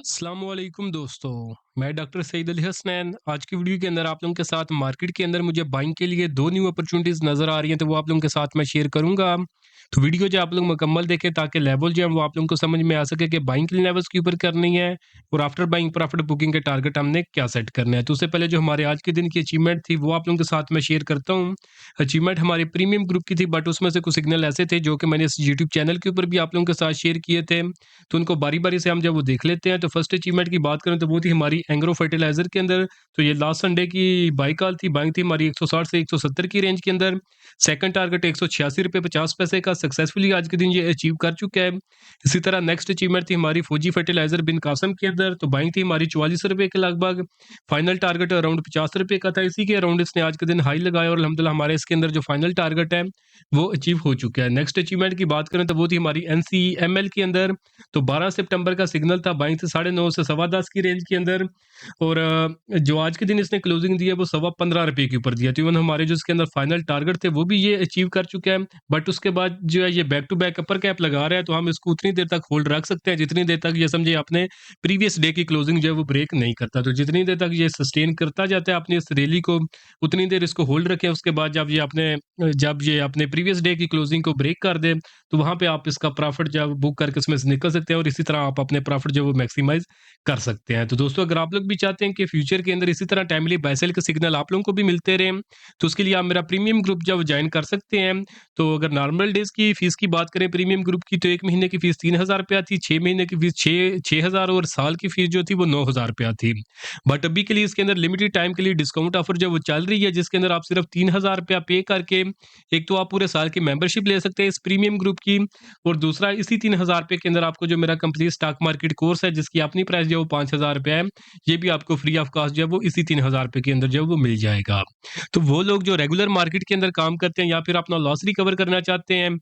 अस्सलामुअलैकुम दोस्तों, मैं डॉक्टर सईद अली हसनैन। आज की वीडियो के अंदर आप लोगों के साथ मार्केट के अंदर मुझे बाइंग के लिए 2 न्यू अपॉर्चुनिटीज़ नज़र आ रही हैं, तो वो आप लोगों के साथ मैं शेयर करूँगा। तो वीडियो जो आप लोग मुकम्मल देखें ताकि लेवल जो है वो आप लोगों को समझ में आ सके कि बाइंग किन लेवल्स के ऊपर करनी है और आफ्टर बाइंग प्रॉफिट बुकिंग के टारगेट हमने क्या सेट करना है। तो उससे पहले जो हमारे आज के दिन की अचीवमेंट थी वो आप लोगों के साथ मैं शेयर करता हूँ। अचीवमेंट हमारी प्रीमियम ग्रुप की थी, बट उसमें से कुछ सिग्नल ऐसे थे जो कि मैंने इस यूट्यूब चैनल के ऊपर भी आप लोगों के साथ शेयर किए थे। तो उनको बारी-बारी से हम जब वो देख लेते हैं, तो फर्स्ट अचीवमेंट की बात करें तो वो थी हमारी एग्रो फर्टिलाइज़र के अंदर। तो ये लास्ट संडे की बाई कॉल थी, बाइंग थी हमारी 160 से 170 की रेंज के अंदर। सेकंड टारगेट ₹186.50 का सक्सेसफुली आज के दिन ये अचीव कर चुका है। इसी तरह नेक्स्ट अचीवमेंट थी हमारी फौजी फर्टिलाइज़र बिन कासम के अंदर, तो बाइंग थी हमारी ₹44 के लगभग। फाइनल टारगेट अराउंड ₹50 का था, इसी के अराउंड इसने आज के दिन हाई लगाया और अल्हम्दुलिल्लाह हमारे इसके अंदर जो फाइनल टारगेट है, वो अचीव हो चुका है। नेक्स्ट अचीवमेंट की बात करें तो वो थी हमारी एनसीईएमएल के अंदर। तो 12 सितंबर का सिग्नल था, बाइंग से 9:30 से सवा 10 की रेंज के अंदर। और जो आज के दिन इसने क्लोजिंग दी है वो सवा ₹15 के ऊपर दिया। तो इवन हमारे जो इसके अंदर फाइनल टारगेट थे वो भी ये अचीव कर चुका है। बट उसके बाद जो है ये back to back upper cap लगा रहा है, तो हम इसको उतनी देर तक होल्ड रख सकते हैं जितनी देर तक ये समझिए अपने प्रीवियस डे की क्लोजिंग जो है वो ब्रेक नहीं करता। तो जितनी देर तक ये सस्टेन करता जाता है अपनी इस रैली को, उतनी देर इसको होल्ड रखें। उसके बाद जब ये अपने प्रीवियस डे की क्लोजिंग को ब्रेक कर दे, तो वहाँ पे आप इसका प्रॉफिट जो है वो बुक करके इसमें से निकल सकते हैं और इसी तरह आप अपने प्रॉफिट जो है वो मैक्सिमाइज़ कर सकते हैं। तो दोस्तों, अगर आप लोग भी चाहते हैं कि फ्यूचर के अंदर इसी तरह टाइमली बाय सेल के सिग्नल आप लोगों को भी मिलते रहें, तो उसके लिए आप मेरा प्रीमियम ग्रुप जो है वो जॉइन कर सकते हैं। तो अगर नॉर्मल डेज़ की फीस की बात करें प्रीमियम ग्रुप की, तो 1 महीने की फीस ₹3000 थी, 6 महीने की फीस 6000 और साल की फीस जो थी वो ₹9000 थी। बट अभी के लिए इसके अंदर लिमिटेड टाइम के लिए डिस्काउंट ऑफर जो है वो चल रही है, जिसके अंदर आप सिर्फ ₹3000 पे करके एक तो आप पूरे साल की मेंबरशिप ले सकते हैं इस प्रीमियम ग्रुप की, और दूसरा इसी ₹3000 के अंदर आपको जो मेरा कंप्लीट स्टॉक मार्केट कोर्स है जिसकी अपनी प्राइस जो है वो ₹5000 है, ये भी आपको फ्री ऑफ कॉस्ट जो है वो इसी ₹3000 के अंदर जो है वो मिल जाएगा। तो वो लोग जो रेगुलर मार्केट के अंदर काम करते हैं या फिर अपना लॉस रिकवर करना चाहते हैं,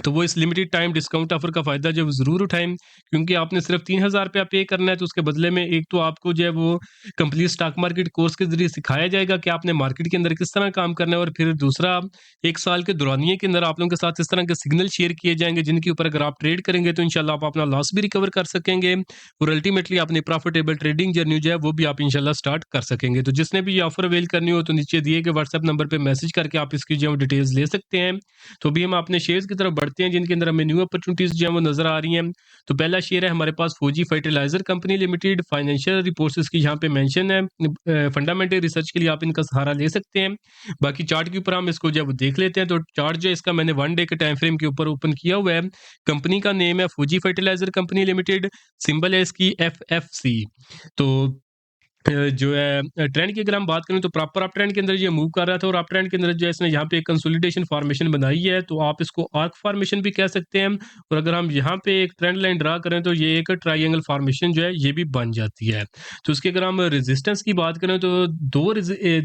तो वो इस लिमिटेड टाइम डिस्काउंट ऑफर का फ़ायदा जो है वो ज़रूर उठाएँ, क्योंकि आपने सिर्फ ₹3000 पे करना है, तो उसके बदले में एक तो आपको जो है वो कंप्लीट स्टॉक मार्केट कोर्स के ज़रिए सिखाया जाएगा कि आपने मार्केट के अंदर किस तरह काम करना है, और फिर दूसरा 1 साल के दौरानिए के अंदर आप लोगों के साथ इस तरह के सिग्नल शेयर किए जाएँगे जिनके ऊपर अगर आप ट्रेड करेंगे तो इंशाल्लाह आप अपना लॉस भी रिकवर कर सकेंगे और अल्टीमेटली अपनी प्रॉफिटेबल ट्रेडिंग जर्नी जो है वो भी आप इंशाल्लाह स्टार्ट कर सकेंगे। तो जिसने भी ये ऑफर अवेल करनी हो तो नीचे दिए गए व्हाट्सएप नंबर पे मैसेज करके आप इसकी जो है डिटेल्स ले सकते हैं। तो अभी हम अपने शेयर्स की तरफ बढ़ते हैं जिनके अंदर हमें न्यू अपॉर्चुनिटीज़ जो है वो नज़र आ रही हैं। तो पहला शेयर है हमारे पास फौजी fertiliser company limited. Financial reports इसकी यहाँ पे मेंशन है। फंडामेंटल रिसर्च के लिए आप इनका सहारा ले सकते हैं। बाकी चार्ट के ऊपर हम इसको जब देख लेते हैं, तो चार्ट जो है इसका मैंने 1 डे के टाइम फ्रेम के ऊपर ओपन किया हुआ है। कंपनी का नेम है फौजी फर्टिलाइज़र कंपनी लिमिटेड, सिंबल है इसकी एफएफसी। तो जो है ट्रेंड की अगर हम बात करें तो प्रॉपर अप ट्रेंड के अंदर ये मूव कर रहा था और अप ट्रेंड के अंदर जो है इसने यहाँ पे एक कंसोलिडेशन फॉर्मेशन बनाई है, तो आप इसको आर्क फॉर्मेशन भी कह सकते हैं। और अगर हम यहाँ पे एक ट्रेंड लाइन ड्रा करें तो ये एक ट्रायंगल फॉर्मेशन जो है ये भी बन जाती है। तो उसकी अगर हम रेजिस्टेंस की बात करें तो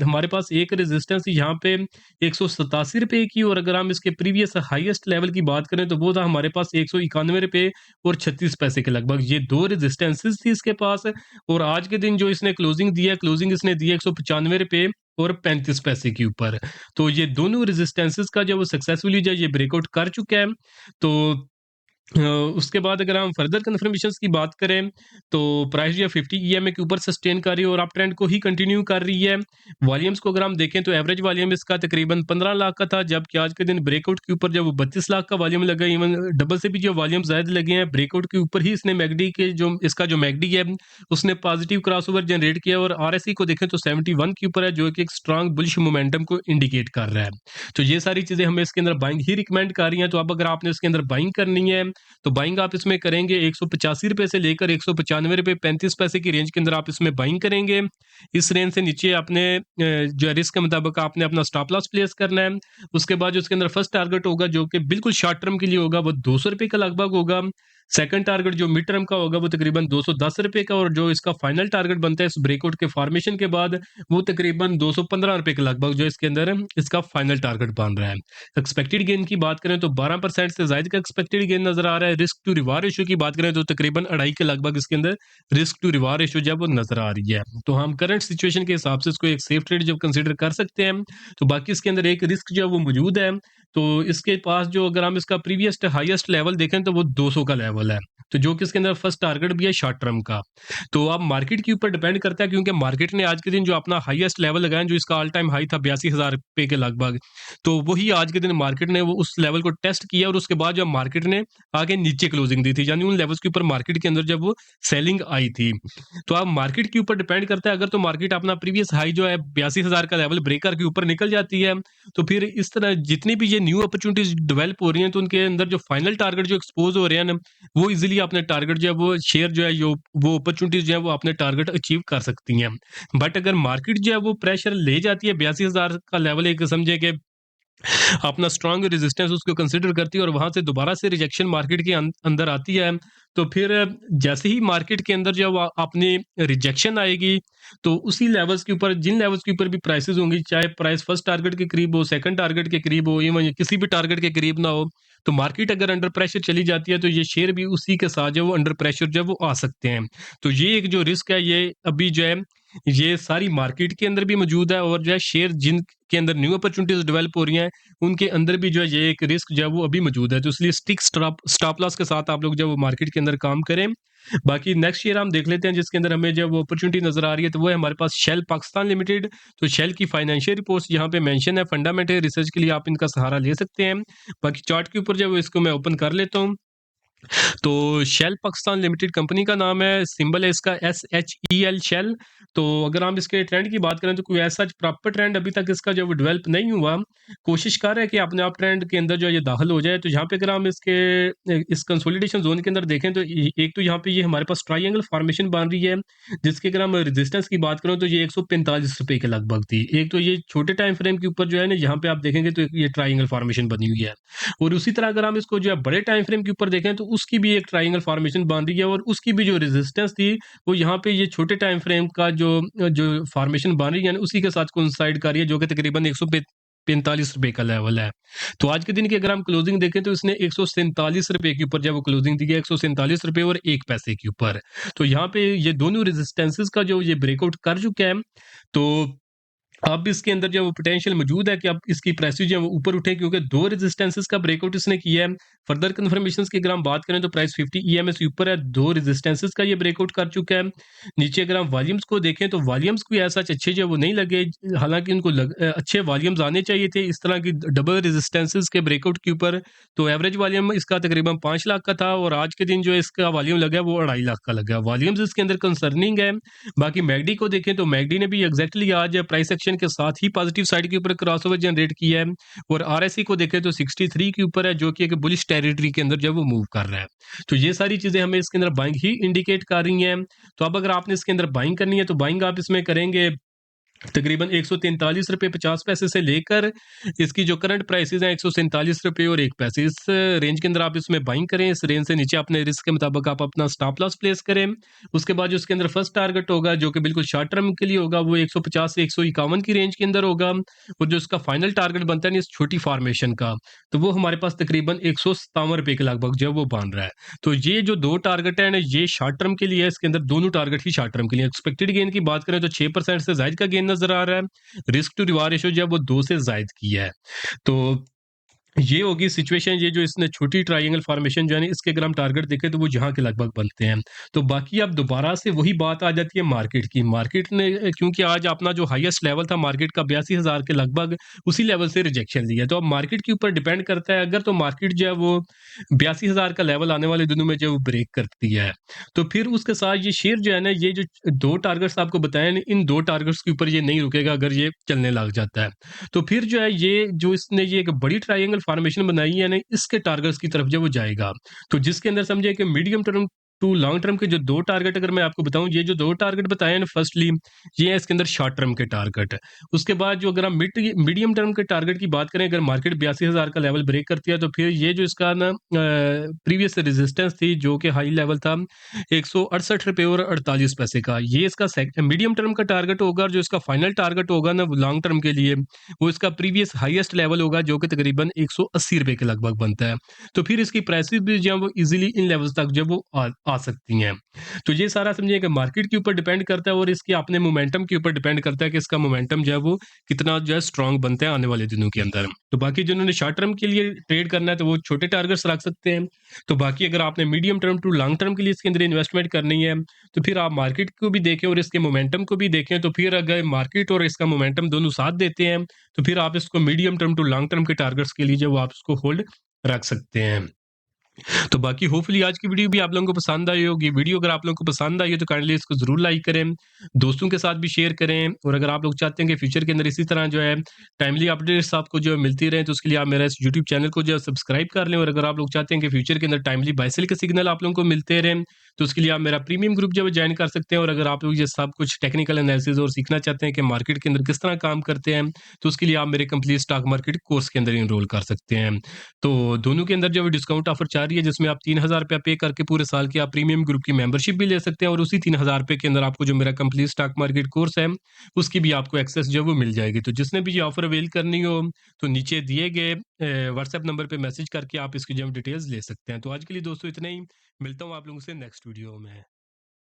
हमारे पास एक रेजिस्टेंस यहाँ पे ₹187 की, और अगर हम इसके प्रीवियस हाईएस्ट लेवल की बात करें तो वो था हमारे पास ₹191 और 36 पैसे के लगभग। ये 2 रेजिस्टेंसेस थी इसके पास, और आज के दिन जो इसने क्लोजिंग दिया, क्लोजिंग इसने दी है ₹195 और 35 पैसे के ऊपर। तो ये दोनों रेजिस्टेंसेस का जो वो सक्सेसफुली जो है ये ब्रेकआउट कर चुका है। तो अ, उसके बाद अगर हम फर्दर कन्फर्मेशंस की बात करें तो प्राइस जो है 50 ईएमए के ऊपर सस्टेन कर रही है और अप ट्रेंड को ही कंटिन्यू कर रही है। वॉल्यूम्स को अगर हम देखें तो एवरेज वॉल्यूम इसका तकरीबन 15 लाख का था, जबकि आज के दिन ब्रेकआउट के ऊपर जब वो 32 लाख का वॉल्यूम लगा, इवन डबल से भी जो वॉल्यूम ज़्यादा लगे हैं, ब्रेकआउट के ऊपर ही इसने मैकडी के जो इसका जो मैकडी है उसने पॉजिटिव क्रॉसओवर जनरेट किया, और आरएसई को देखें तो 71 के ऊपर है, जो कि एक स्ट्रांग बुलिश मोमेंटम को इंडिकेट कर रहा है। तो ये सारी चीज़ें हमें इसके अंदर बाइंग ही रिकमेंड कर रही हैं। तो अब अगर आपने इसके अंदर बाइंग करनी है तो बाइंग आप इसमें करेंगे ₹185 से लेकर ₹195 35 पैसे की रेंज के अंदर आप इसमें बाइंग करेंगे। इस रेंज से नीचे आपने जो है रिस्क के मुताबिक आपने अपना स्टॉप लॉस प्लेस करना है। उसके बाद जो उसके अंदर फर्स्ट टारगेट होगा जो कि बिल्कुल शॉर्ट टर्म के लिए होगा वो ₹200 का लगभग होगा। सेकंड टारगेट जो मिड टर्म का होगा वो तकरीबन ₹210 का, और जो इसका फाइनल टारगेट बनता है इस ब्रेकआउट के फॉर्मेशन के बाद वो तकरीबन ₹215 के लगभग जो इसके अंदर इसका फाइनल टारगेट बन रहा है। एक्सपेक्टेड गेन की बात करें तो 12% से ज़ायद का एक्सपेक्टेड गेन नज़र आ रहा है। रिस्क टू रिवार्ड रेशियो की बात करें तो तकरीबन 2.5 के लगभग इसके अंदर रिस्क टू रिवार्ड रेशियो जो है वो नज़र आ रही है। तो हम करंट सिचुएशन के हिसाब से इसको एक सेफ ट्रेड जब कंसीडर कर सकते हैं, तो बाकी इसके अंदर एक रिस्क जो है वो मौजूद है। तो इसके पास जो अगर हम इसका प्रीवियस हाईएस्ट लेवल देखें तो वो 200 का लेवल है। तो जो कि इसके अंदर फर्स्ट टारगेट भी है शॉर्ट टर्म का। तो अब मार्केट के ऊपर डिपेंड करता है, क्योंकि मार्केट ने आज के दिन जो अपना हाईएस्ट लेवल लगाया, जो इसका ऑल टाइम हाई था 82,000 रुपये के लगभग, तो वही आज के दिन मार्केट ने वो उस लेवल को टेस्ट किया और उसके बाद जब मार्केट ने आगे नीचे क्लोजिंग दी थी, यानी उन लेवल्स के ऊपर मार्केट के अंदर जब वो सेलिंग आई थी। तो अब मार्केट के ऊपर डिपेंड करता है, अगर तो मार्केट अपना प्रीवियस हाई जो है 82,000 का लेवल ब्रेक करके ऊपर निकल जाती है, तो फिर इस तरह जितनी भी ये न्यू अपॉर्चुनिटीज डेवलप हो रही हैं, तो उनके अंदर जो फाइनल टारगेट जो एक्सपोज हो रहे हैं ना, वो इजीली अपने टारगेट जो है वो शेयर जो है जो वो अपॉर्चुनिटीज जो है वो अपने टारगेट अचीव कर सकती हैं। बट अगर मार्केट जो है वो प्रेशर ले जाती है 82,000 का लेवल, एक समझे कि अपना स्ट्रांग रेजिस्टेंस उसको कंसीडर करती है और वहां से दोबारा से रिजेक्शन मार्केट के अंदर आती है, तो फिर जैसे ही मार्केट के अंदर जब अपनी रिजेक्शन आएगी, तो उसी लेवल्स के ऊपर, जिन लेवल्स के ऊपर भी प्राइसेस होंगी, चाहे प्राइस फर्स्ट टारगेट के करीब हो, सेकंड टारगेट के करीब हो, इवन किसी भी टारगेट के करीब ना हो, तो मार्केट अगर अंडर प्रेशर चली जाती है, तो ये शेयर भी उसी के साथ जो वो अंडर प्रेशर जो वो आ सकते हैं। तो ये एक जो रिस्क है, ये अभी जो है ये सारी मार्केट के अंदर भी मौजूद है, और जो है शेयर जिन के अंदर न्यू अपॉर्चुनिटीज डेवलप हो रही हैं, उनके अंदर भी जो है ये एक रिस्क जो है वो अभी मौजूद है। तो इसलिए स्टिक स्टॉप लॉस के साथ आप लोग जब वो मार्केट के अंदर काम करें। बाकी नेक्स्ट शेयर हम देख लेते हैं जिसके अंदर हमें जब वो अपॉर्चुनिटी नजर आ रही है, तो वो है हमारे पास शेल पाकिस्तान लिमिटेड। तो शेल की फाइनेंशियल रिपोर्ट्स यहाँ पे मेंशन है, फंडामेंटल रिसर्च के लिए आप इनका सहारा ले सकते हैं। बाकी चार्ट के ऊपर जब इसको मैं ओपन कर लेता हूँ, तो शेल पाकिस्तान लिमिटेड कंपनी का नाम है, सिंबल है इसका SHEL शेल। तो अगर हम इसके ट्रेंड की बात करें, तो कोई ऐसा प्रॉपर ट्रेंड अभी तक इसका जो डेवलप नहीं हुआ, कोशिश कर रहा है कि अपने आप ट्रेंड के अंदर जो ये दाखिल हो जाए। तो यहाँ पे अगर हम इस कंसोलिडेशन जोन के अंदर देखें, तो एक तो यहाँ पे ये हमारे पास ट्राइंगल फॉर्मेशन बन रही है, जिसके अगर हम रेजिस्टेंस की बात करें, तो ये 145 रुपए के लगभग थी। एक तो ये छोटे टाइम फ्रेम के ऊपर जो है ना, यहाँ पे आप देखेंगे तो ये ट्राइंगल फॉर्मेशन बनी हुई है। और उसी तरह अगर हम इसको जो है बड़े टाइम फ्रेम के ऊपर देखें, तो उसकी भी एक ट्राइंगल फॉर्मेशन बन रही है, और उसकी भी जो रेजिस्टेंस थी, वो यहाँ पे ये छोटे टाइम फ्रेम का जो जो फॉर्मेशन बन रही है ना, उसी के साथ कोइंसाइड कर रही है, जो कि तकरीबन 145 रुपए का लेवल है। तो आज के दिन की अगर हम क्लोजिंग देखें, तो इसने 147 रुपए के ऊपर जब वो क्लोजिंग दी है, 147 रुपए और 1 पैसे के ऊपर। तो यहाँ पे ये दोनों रेजिस्टेंसेस का जो ये ब्रेकआउट कर चुका है, तो अब इसके अंदर जो वो पोटेंशियल मौजूद है कि अब इसकी प्राइस जो है वो ऊपर उठे, क्योंकि 2 रेजिस्टेंसेस का ब्रेकआउट इसने किया है। फर्दर कंफर्मेशंस की अगर हम बात करें, तो प्राइस 50 EMA से ऊपर है, 2 रेजिस्टेंसेस का ये ब्रेकआउट कर चुका है। नीचे अगर हम वॉल्यूम्स को देखें, तो वॉल्यूम्स कोई ऐसा अच्छे जो है वो नहीं लगे, हालांकि इनको अच्छे वॉल्यूम्स आने चाहिए थे इस तरह की डबल रेजिस्टेंसेस के ब्रेकआउट के ऊपर। तो एवरेज वॉल्यूम इसका तकरीबन 5 लाख का था, और आज के दिन जो इसका वॉल्यूम लगा है वो 2.5 लाख का लगा। वॉल्यूम्स इसके अंदर कंसर्निंग है। बाकी मैगडी को देखें, तो मैगडी ने भी एग्जैक्टली आज प्राइस एक्शन के साथ ही पॉजिटिव साइड के ऊपर क्रॉसओवर जनरेट किया है, और RSI को देखें तो 63 के ऊपर है, जो कि एक बुलिश टेरिटरी के अंदर जब वो मूव कर रहा है। तो ये सारी चीजें हमें इसके अंदर बाइंग ही इंडिकेट कर रही हैं। तो अब अगर आपने इसके अंदर बाइंग करनी है, तो बाइंग आप इसमें करेंगे तकरीबन 143 रुपये 50 पैसे से लेकर इसकी जो करंट प्राइसेस हैं 147 रुपये और 1 पैसे, इस रेंज के अंदर आप इसमें बाइंग करें। इस रेंज से नीचे अपने रिस्क के मुताबिक आप अपना स्टॉप लॉस प्लेस करें। उसके बाद जो इसके अंदर फर्स्ट टारगेट होगा, जो कि बिल्कुल शॉर्ट टर्म के लिए होगा, वो 150 से 151 की रेंज के अंदर होगा। और जो इसका फाइनल टारगेट बनता है ना इस छोटी फॉर्मेशन का, तो वो हमारे पास तकरीबन 157 रुपये के लगभग जो वो बन रहा है। तो ये जो 2 टारगेट है ना, ये शॉर्ट टर्म के लिए है। इसके अंदर दोनों टारगेट ही शॉर्ट टर्म के लिए। एक्सपेक्टेड गेन की बात करें, तो 6% से ज्यादा का गेन नजर आ रहा है। रिस्क टू रिवार्ड रेशियो जो है वो 2 से ज्यादा की है। तो ये होगी सिचुएशन। ये जो इसने छोटी ट्रायंगल फॉर्मेशन जो है ना, इसके अगर हम टारगेट देखें, तो वो जहां के लगभग बनते हैं। तो बाकी अब दोबारा से वही बात आ जाती है मार्केट की। मार्केट ने क्योंकि आज अपना जो हाईएस्ट लेवल था मार्केट का 82,000 के लगभग, उसी लेवल से रिजेक्शन लिया। तो अब मार्केट के ऊपर डिपेंड करता है, अगर तो मार्केट जो है वो 82,000 का लेवल आने वाले दिनों में जो ब्रेक करती है, तो फिर उसके साथ ये शेयर जो है ना, ये जो 2 टारगेट्स आपको बताए ना, इन 2 टारगेट्स के ऊपर ये नहीं रुकेगा अगर ये चलने लग जाता है। तो फिर जो है ये जो इसने ये एक बड़ी ट्रायंगल फॉर्मेशन बनाई है ना, इसके टारगेट्स की तरफ जो वो जाएगा। तो जिसके अंदर समझे कि medium term to long term के जो 2 टारगेट अगर मैं आपको बताऊं, ये जो 2 टारगेट बताए हैं ना, फर्स्टली ये है इसके अंदर शॉर्ट टर्म के टारगेट। उसके बाद जो अगर हम मीडियम टर्म के टारगेट की बात करें, अगर मार्केट 82,000 का लेवल ब्रेक करती है, तो फिर ये जो इसका ना प्रीवियस रेजिस्टेंस थी, जो कि हाई लेवल था 168 रुपये और 48 पैसे का, ये इसका मीडियम टर्म का टारगेट होगा। और जो इसका फाइनल टारगेट होगा ना लॉन्ग टर्म के लिए, वो इसका प्रीवियस हाईएस्ट लेवल होगा, जो कि तकरीबन 180 रुपये के लगभग बनता है। तो फिर इसकी प्राइसेस भी जो वो इजीली इन लेवल्स तक जब वो आ सकती हैं। तो ये सारा समझिए कि मार्केट के ऊपर डिपेंड करता है और इसके अपने मोमेंटम के ऊपर डिपेंड करता है कि इसका मोमेंटम जो है वो कितना जो है स्ट्रॉन्ग बनता है आने वाले दिनों के अंदर। तो बाकी जिन्होंने शॉर्ट टर्म के लिए ट्रेड करना है तो वो छोटे टारगेट्स रख सकते हैं। तो बाकी अगर आपने medium term to long term के लिए इसके अंदर इन्वेस्टमेंट करनी है, तो फिर आप मार्केट को भी देखें और इसके मोमेंटम को भी देखें। तो फिर अगर मार्केट और इसका मोमेंटम दोनों साथ देते हैं, तो फिर आप इसको medium term to long term के टारगेट्स के लिए जो वो आप इसको होल्ड रख सकते हैं। तो बाकी होपफुली आज की वीडियो भी आप लोगों को पसंद आई होगी। वीडियो अगर आप लोगों को पसंद आई हो तो काइंडली इसको ज़रूर लाइक करें, दोस्तों के साथ भी शेयर करें और अगर आप लोग चाहते हैं कि फ्यूचर के अंदर इसी तरह जो है टाइमली अपडेट्स आपको जो है मिलती रहें, तो उसके लिए आप मेरा इस यूट्यूब चैनल को जो है सब्सक्राइब कर लें। और अगर आप लोग चाहते हैं कि फ्यूचर के अंदर टाइमली बाय सेल के सिग्नल आप लोगों को मिलते रहें, तो उसके लिए आप मेरा प्रीमियम ग्रुप जो है ज्वाइन कर सकते हैं। और अगर आप लोग ये सब कुछ टेक्निकल एनालिसिस और सीखना चाहते हैं कि मार्केट के अंदर किस तरह काम करते हैं, तो उसके लिए आप मेरे कंप्लीट स्टॉक मार्केट कोर्स के अंदर इनरोल कर सकते हैं। तो दोनों के अंदर जो है डिस्काउंट ऑफर चल रही है, जिसमें आप ₹3000 पे करके पूरे साल की आप प्रीमियम ग्रुप की मेंबरशिप भी ले सकते हैं और उसी ₹3000 के अंदर आपको जो मेरा कंप्लीट स्टॉक मार्केट कोर्स है, उसकी भी आपको एक्सेस जो है वो मिल जाएगी। तो जिसने भी ये ऑफर अवेल करनी हो, तो नीचे दिए गए व्हाट्सएप नंबर पे मैसेज करके आप इसकी जो है डिटेल्स ले सकते हैं। तो आज के लिए दोस्तों इतना ही, मिलता हूँ आप लोगों से नेक्स्ट वीडियो में।